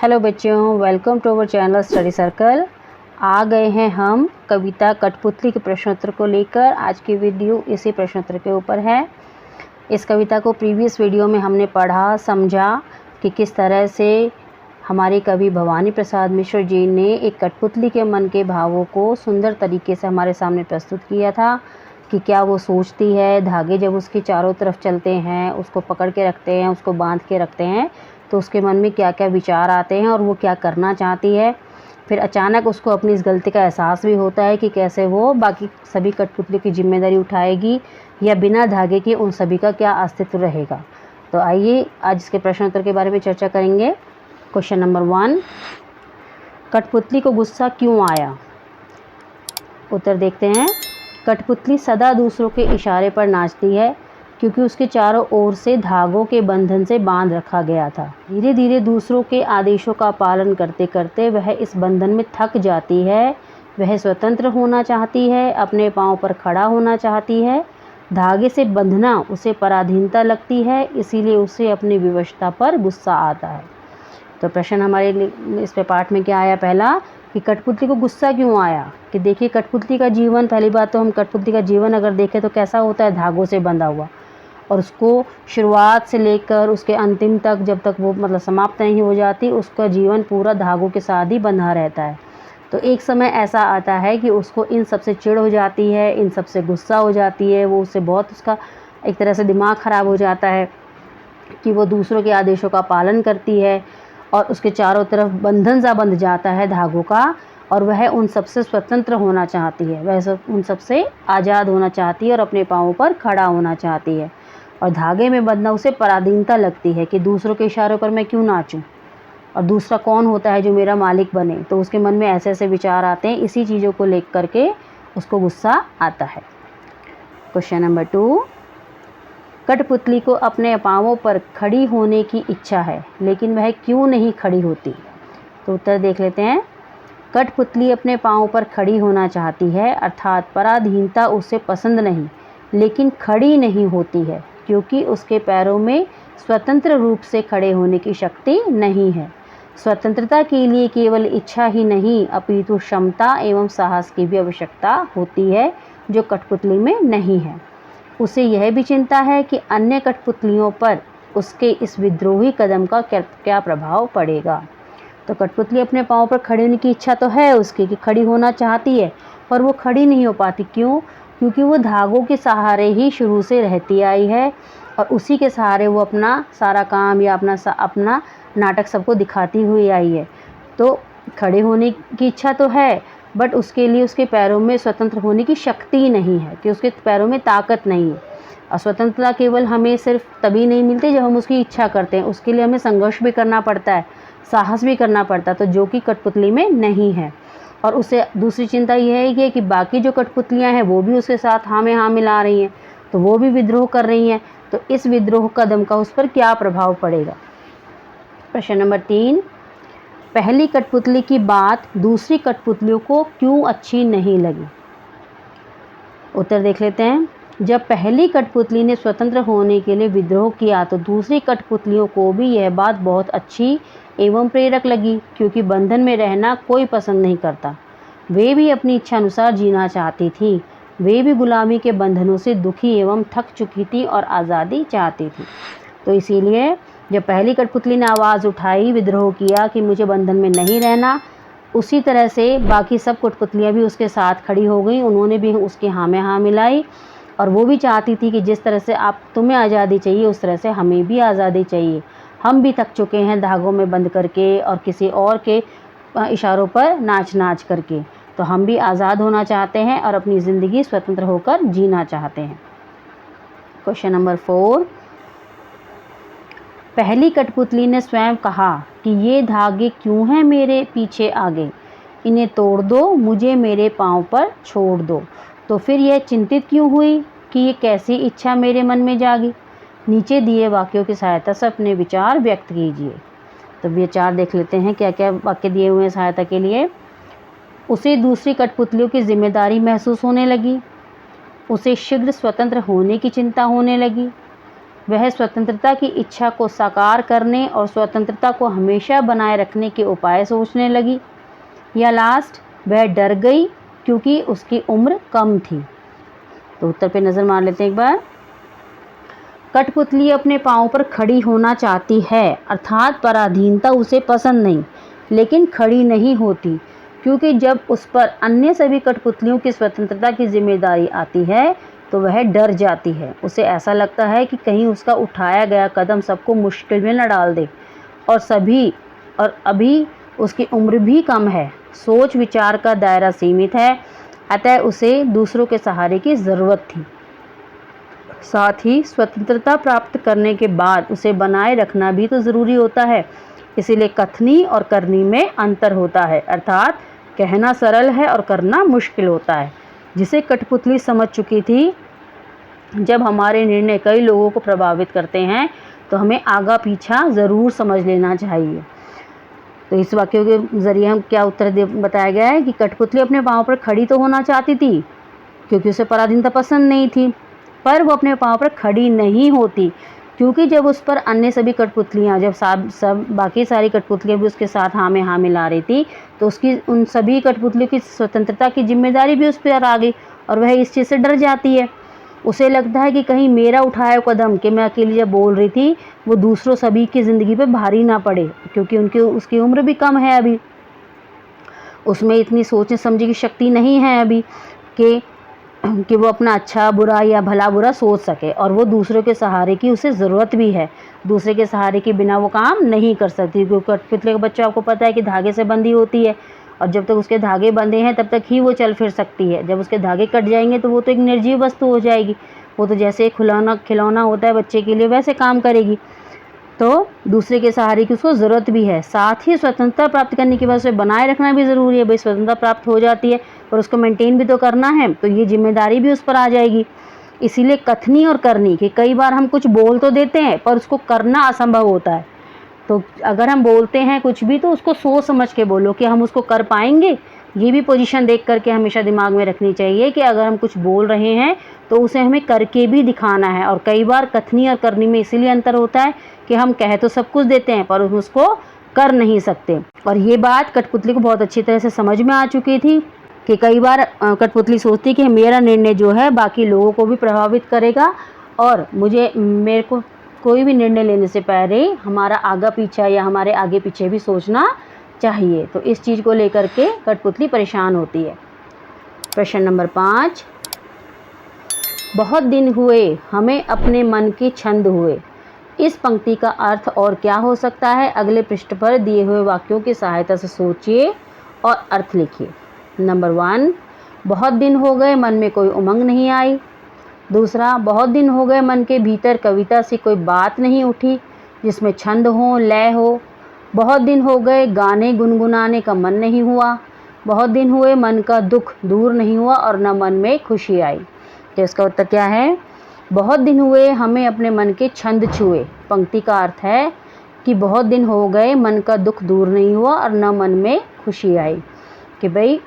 Hello बच्चों, welcome to our channel study circle. आ गए हैं हम कविता कठपुतली के प्रश्नोत्तर को लेकर। आज की वीडियो इसी प्रश्नोत्तर के ऊपर है। इस कविता को प्रीवियस वीडियो में हमने पढ़ा, समझा कि किस तरह से हमारे कवि भवानी प्रसाद मिश्र जी ने एक कठपुतली के मन के भावों को सुंदर तरीके से हमारे सामने प्रस्तुत किया था कि क्या वो सोचती है। धागे जब उसके चारों तरफ चलते हैं, उसको पकड़ के रखते हैं, उसको बांध के रखते हैं, तो उसके मन में क्या क्या विचार आते हैं और वो क्या करना चाहती है। फिर अचानक उसको अपनी इस गलती का एहसास भी होता है कि कैसे वो बाकी सभी कठपुतली की जिम्मेदारी उठाएगी या बिना धागे के उन सभी का क्या अस्तित्व रहेगा। तो आइए आज इसके प्रश्नोत्तर के बारे में चर्चा करेंगे। क्वेश्चन नंबर 1, कठपुतली को गुस्सा क्यों आया? उत्तर देखते हैं। कठपुतली सदा दूसरों के इशारे पर नाचती है क्योंकि उसके चारों ओर से धागों के बंधन से बांध रखा गया था। धीरे धीरे दूसरों के आदेशों का पालन करते करते वह इस बंधन में थक जाती है। वह स्वतंत्र होना चाहती है, अपने पांव पर खड़ा होना चाहती है। धागे से बंधना उसे पराधीनता लगती है, इसीलिए उसे अपनी विवशता पर गुस्सा आता है। तो प्रश्न हमारे इस पे पाठ में क्या आया? पहला कि कठपुतली को गुस्सा क्यों आया। कि देखिए कठपुतली का जीवन, पहली बात तो हम कठपुतली का जीवन अगर देखें तो कैसा होता है, धागों से बंधा हुआ, और उसको शुरुआत से लेकर उसके अंतिम तक, जब तक वो मतलब समाप्त नहीं हो जाती, उसका जीवन पूरा धागों के साथ ही बंधा रहता है। तो एक समय ऐसा आता है कि उसको इन सब से चिढ़ हो जाती है, इन सब से गुस्सा हो जाती है, वो उससे बहुत उसका एक तरह से दिमाग ख़राब हो जाता है कि वो दूसरों के आदेशों का पालन करती है और उसके चारों तरफ बंधन सा बंध जाता है धागों का, और वह उन सबसे स्वतंत्र होना चाहती है, वह उन सबसे आज़ाद होना चाहती है और अपने पाँवों पर खड़ा होना चाहती है। और धागे में बंधना उसे पराधीनता लगती है कि दूसरों के इशारों पर मैं क्यों नाचूं, और दूसरा कौन होता है जो मेरा मालिक बने। तो उसके मन में ऐसे ऐसे विचार आते हैं, इसी चीज़ों को लेकर करके उसको गुस्सा आता है। क्वेश्चन नंबर 2, कठपुतली को अपने पाँवों पर खड़ी होने की इच्छा है, लेकिन वह क्यों नहीं खड़ी होती? तो उत्तर देख लेते हैं। कठपुतली अपने पाँव पर खड़ी होना चाहती है, अर्थात पराधीनता उसे पसंद नहीं, लेकिन खड़ी नहीं होती है क्योंकि उसके पैरों में स्वतंत्र रूप से खड़े होने की शक्ति नहीं है। स्वतंत्रता के लिए केवल इच्छा ही नहीं, अपितु क्षमता एवं साहस की भी आवश्यकता होती है, जो कठपुतली में नहीं है। उसे यह भी चिंता है कि अन्य कठपुतलियों पर उसके इस विद्रोही कदम का क्या प्रभाव पड़ेगा। तो कठपुतली अपने पाँव पर खड़े होने की इच्छा तो है उसकी, कि खड़ी होना चाहती है, पर वो खड़ी नहीं हो पाती। क्यों? क्योंकि वो धागों के सहारे ही शुरू से रहती आई है और उसी के सहारे वो अपना सारा काम या अपना नाटक सबको दिखाती हुई आई है। तो खड़े होने की इच्छा तो है, बट उसके लिए उसके पैरों में स्वतंत्र होने की शक्ति नहीं है, कि उसके पैरों में ताकत नहीं है। और स्वतंत्रता केवल हमें सिर्फ तभी नहीं मिलती जब हम उसकी इच्छा करते हैं, उसके लिए हमें संघर्ष भी करना पड़ता है, साहस भी करना पड़ता है, तो जो कि कठपुतली में नहीं है। और उसे दूसरी चिंता यह है कि बाकी जो कठपुतलियां हैं वो भी उसके साथ हाँ में हाँ मिला रही हैं, तो वो भी विद्रोह कर रही हैं, तो इस विद्रोह कदम का उस पर क्या प्रभाव पड़ेगा। प्रश्न नंबर 3, पहली कठपुतली की बात दूसरी कठपुतलियों को क्यों अच्छी नहीं लगी? उत्तर देख लेते हैं। जब पहली कठपुतली ने स्वतंत्र होने के लिए विद्रोह किया तो दूसरी कठपुतलियों को भी यह बात बहुत अच्छी एवं प्रेरक लगी, क्योंकि बंधन में रहना कोई पसंद नहीं करता। वे भी अपनी इच्छा अनुसार जीना चाहती थी। वे भी गुलामी के बंधनों से दुखी एवं थक चुकी थी और आज़ादी चाहती थी। तो इसीलिए जब पहली कठपुतली ने आवाज़ उठाई, विद्रोह किया कि मुझे बंधन में नहीं रहना, उसी तरह से बाकी सब कठपुतलियाँ भी उसके साथ खड़ी हो गई। उन्होंने भी उसके हाँ में हाँ मिलाई और वो भी चाहती थी कि जिस तरह से तुम्हें आज़ादी चाहिए, उस तरह से हमें भी आज़ादी चाहिए। हम भी थक चुके हैं धागों में बंध करके और किसी और के इशारों पर नाच नाच करके, तो हम भी आज़ाद होना चाहते हैं और अपनी ज़िंदगी स्वतंत्र होकर जीना चाहते हैं। क्वेश्चन नंबर 4, पहली कठपुतली ने स्वयं कहा कि ये धागे क्यों हैं मेरे पीछे आगे, इन्हें तोड़ दो, मुझे मेरे पाँव पर छोड़ दो। तो फिर यह चिंतित क्यों हुई कि ये कैसी इच्छा मेरे मन में जागी? नीचे दिए वाक्यों की सहायता से अपने विचार व्यक्त कीजिए। तो विचार देख लेते हैं, क्या क्या वाक्य दिए हुए हैं सहायता के लिए। उसे दूसरी कठपुतलियों की जिम्मेदारी महसूस होने लगी। उसे शीघ्र स्वतंत्र होने की चिंता होने लगी। वह स्वतंत्रता की इच्छा को साकार करने और स्वतंत्रता को हमेशा बनाए रखने के उपाय सोचने लगी। या लास्ट, वह डर गई क्योंकि उसकी उम्र कम थी। तो उत्तर पे नज़र मार लेते हैं एक बार। कठपुतली अपने पाँव पर खड़ी होना चाहती है, अर्थात पराधीनता उसे पसंद नहीं, लेकिन खड़ी नहीं होती, क्योंकि जब उस पर अन्य सभी कठपुतलियों की स्वतंत्रता की जिम्मेदारी आती है तो वह डर जाती है। उसे ऐसा लगता है कि कहीं उसका उठाया गया कदम सबको मुश्किल में न डाल दे, और अभी उसकी उम्र भी कम है, सोच विचार का दायरा सीमित है, अतः उसे दूसरों के सहारे की ज़रूरत थी। साथ ही स्वतंत्रता प्राप्त करने के बाद उसे बनाए रखना भी तो ज़रूरी होता है। इसीलिए कथनी और करनी में अंतर होता है, अर्थात कहना सरल है और करना मुश्किल होता है, जिसे कठपुतली समझ चुकी थी। जब हमारे निर्णय कई लोगों को प्रभावित करते हैं तो हमें आगा पीछा ज़रूर समझ लेना चाहिए। तो इस वाक्य के ज़रिए हम क्या उत्तर बताया गया है कि कठपुतली अपने पाँव पर खड़ी तो होना चाहती थी क्योंकि उसे पराधीनता पसंद नहीं थी, पर वो अपने पाँव पर खड़ी नहीं होती, क्योंकि जब उस पर अन्य सभी कठपुतलियाँ, जब सब बाकी सारी कठपुतलियाँ भी उसके साथ हाँ में हाँ मिला रही थी, तो उसकी उन सभी कठपुतलियों की स्वतंत्रता की जिम्मेदारी भी उस पर आ गई और वह इस चीज़ से डर जाती है। उसे लगता है कि कहीं मेरा उठाया कदम कि मैं अकेली जब बोल रही थी वो दूसरों सभी की ज़िंदगी पे भारी ना पड़े, क्योंकि उसकी उम्र भी कम है, अभी उसमें इतनी सोचने समझने की शक्ति नहीं है अभी कि वो अपना अच्छा बुरा या भला बुरा सोच सके, और वो दूसरों के सहारे की उसे ज़रूरत भी है। दूसरे के सहारे के बिना वो काम नहीं कर सकती, क्योंकि कठपुतली का बच्चा आपको पता है कि धागे से बंधी होती है, और जब तक उसके धागे बंधे हैं तब तक ही वो चल फिर सकती है। जब उसके धागे कट जाएंगे तो वो तो एक निर्जीव वस्तु हो जाएगी, वो तो जैसे एक खिलौना होता है बच्चे के लिए वैसे काम करेगी। तो दूसरे के सहारे की उसको ज़रूरत भी है। साथ ही स्वतंत्रता प्राप्त करने के बाद उसे बनाए रखना भी ज़रूरी है। भाई स्वतंत्रता प्राप्त हो जाती है पर उसको मेंटेन भी तो करना है, तो ये जिम्मेदारी भी उस पर आ जाएगी। इसीलिए कथनी और करनी कि कई बार हम कुछ बोल तो देते हैं पर उसको करना असंभव होता है। तो अगर हम बोलते हैं कुछ भी तो उसको सोच समझ के बोलो कि हम उसको कर पाएंगे। ये भी पोजीशन देख करके हमेशा दिमाग में रखनी चाहिए कि अगर हम कुछ बोल रहे हैं तो उसे हमें करके भी दिखाना है। और कई बार कथनी और करनी में इसीलिए अंतर होता है कि हम कह तो सब कुछ देते हैं पर उसको कर नहीं सकते। और ये बात कठपुतली को बहुत अच्छी तरह से समझ में आ चुकी थी कि कई बार कठपुतली सोचती कि मेरा निर्णय जो है बाकी लोगों को भी प्रभावित करेगा, और मेरे को कोई भी निर्णय लेने से पहले हमारा आगा पीछा या हमारे आगे पीछे भी सोचना चाहिए। तो इस चीज़ को लेकर के कठपुतली परेशान होती है। प्रश्न नंबर 5, बहुत दिन हुए हमें अपने मन के छंद हुए। इस पंक्ति का अर्थ और क्या हो सकता है? अगले पृष्ठ पर दिए हुए वाक्यों की सहायता से सोचिए और अर्थ लिखिए। नंबर 1, बहुत दिन हो गए मन में कोई उमंग नहीं आई। दूसरा, बहुत दिन हो गए मन के भीतर कविता से कोई बात नहीं उठी जिसमें छंद हो, लय हो। बहुत दिन हो गए गाने गुनगुनाने का मन नहीं हुआ। बहुत दिन हुए मन का दुख दूर नहीं हुआ और न मन में खुशी आई। तो इसका उत्तर क्या है? बहुत दिन हुए हमें अपने मन के छंद छुए। पंक्ति का अर्थ है कि बहुत दिन हो गए मन का दुख दूर नहीं हुआ और न मन में खुशी आई, कि भाई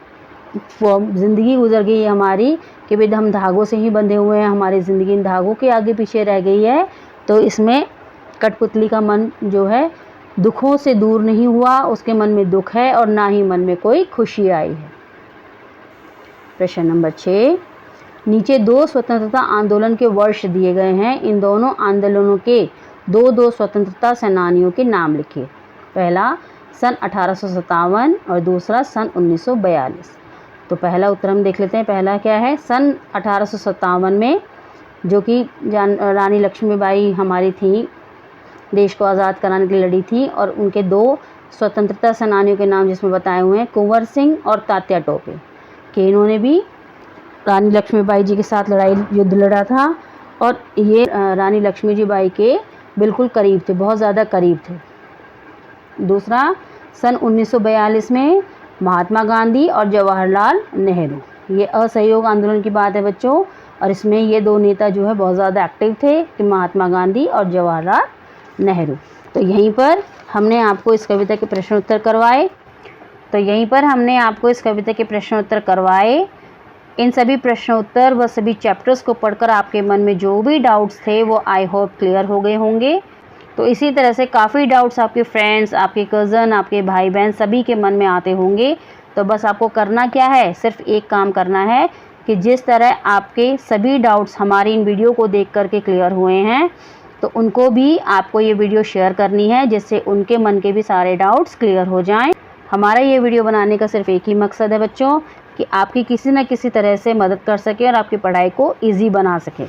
वो ज़िंदगी गुजर गई हमारी कि भाई हम धागों से ही बंधे हुए हैं, हमारी ज़िंदगी इन धागों के आगे पीछे रह गई है। तो इसमें कठपुतली का मन जो है दुखों से दूर नहीं हुआ, उसके मन में दुख है और ना ही मन में कोई खुशी आई है। प्रश्न नंबर 6, नीचे 2 स्वतंत्रता आंदोलन के वर्ष दिए गए हैं। इन दोनों आंदोलनों के 2 स्वतंत्रता सेनानियों के नाम लिखिए। पहला सन 1857 और दूसरा सन 1942। तो पहला उत्तर हम देख लेते हैं। पहला क्या है? सन 1857 में जो कि रानी लक्ष्मीबाई हमारी थी, देश को आज़ाद कराने के लिए लड़ी थी, और उनके 2 स्वतंत्रता सेनानियों के नाम जिसमें बताए हुए हैं कुंवर सिंह और तात्या टोपे, कि इन्होंने भी रानी लक्ष्मीबाई जी के साथ युद्ध लड़ा था, और ये रानी लक्ष्मीबाई के बिल्कुल करीब थे, बहुत ज़्यादा करीब थे। दूसरा सन 1942 में महात्मा गांधी और जवाहरलाल नेहरू, ये असहयोग आंदोलन की बात है बच्चों, और इसमें ये 2 नेता जो है बहुत ज़्यादा एक्टिव थे, कि महात्मा गांधी और जवाहरलाल नेहरू। तो यहीं पर हमने आपको इस कविता के प्रश्नोत्तर करवाए। इन सभी प्रश्नोत्तर व सभी चैप्टर्स को पढ़कर आपके मन में जो भी डाउट्स थे वो आई होप क्लियर हो गए होंगे। तो इसी तरह से काफ़ी डाउट्स आपके फ्रेंड्स, आपके कज़न, आपके भाई बहन सभी के मन में आते होंगे। तो बस आपको करना क्या है, सिर्फ एक काम करना है कि जिस तरह आपके सभी डाउट्स हमारी इन वीडियो को देख कर के क्लियर हुए हैं, तो उनको भी आपको ये वीडियो शेयर करनी है, जिससे उनके मन के भी सारे डाउट्स क्लियर हो जाएं। हमारा ये वीडियो बनाने का सिर्फ एक ही मकसद है बच्चों, कि आपकी किसी न किसी तरह से मदद कर सके और आपकी पढ़ाई को ईजी बना सके।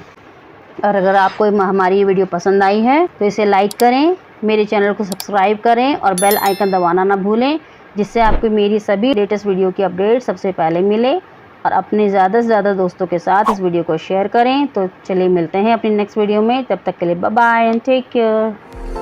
और अगर आपको हमारी ये वीडियो पसंद आई है तो इसे लाइक करें, मेरे चैनल को सब्सक्राइब करें और बेल आइकन दबाना ना भूलें, जिससे आपको मेरी सभी लेटेस्ट वीडियो की अपडेट सबसे पहले मिले। और अपने ज़्यादा से ज़्यादा दोस्तों के साथ इस वीडियो को शेयर करें। तो चलिए मिलते हैं अपनी नेक्स्ट वीडियो में, तब तक के लिए bye bye and take care.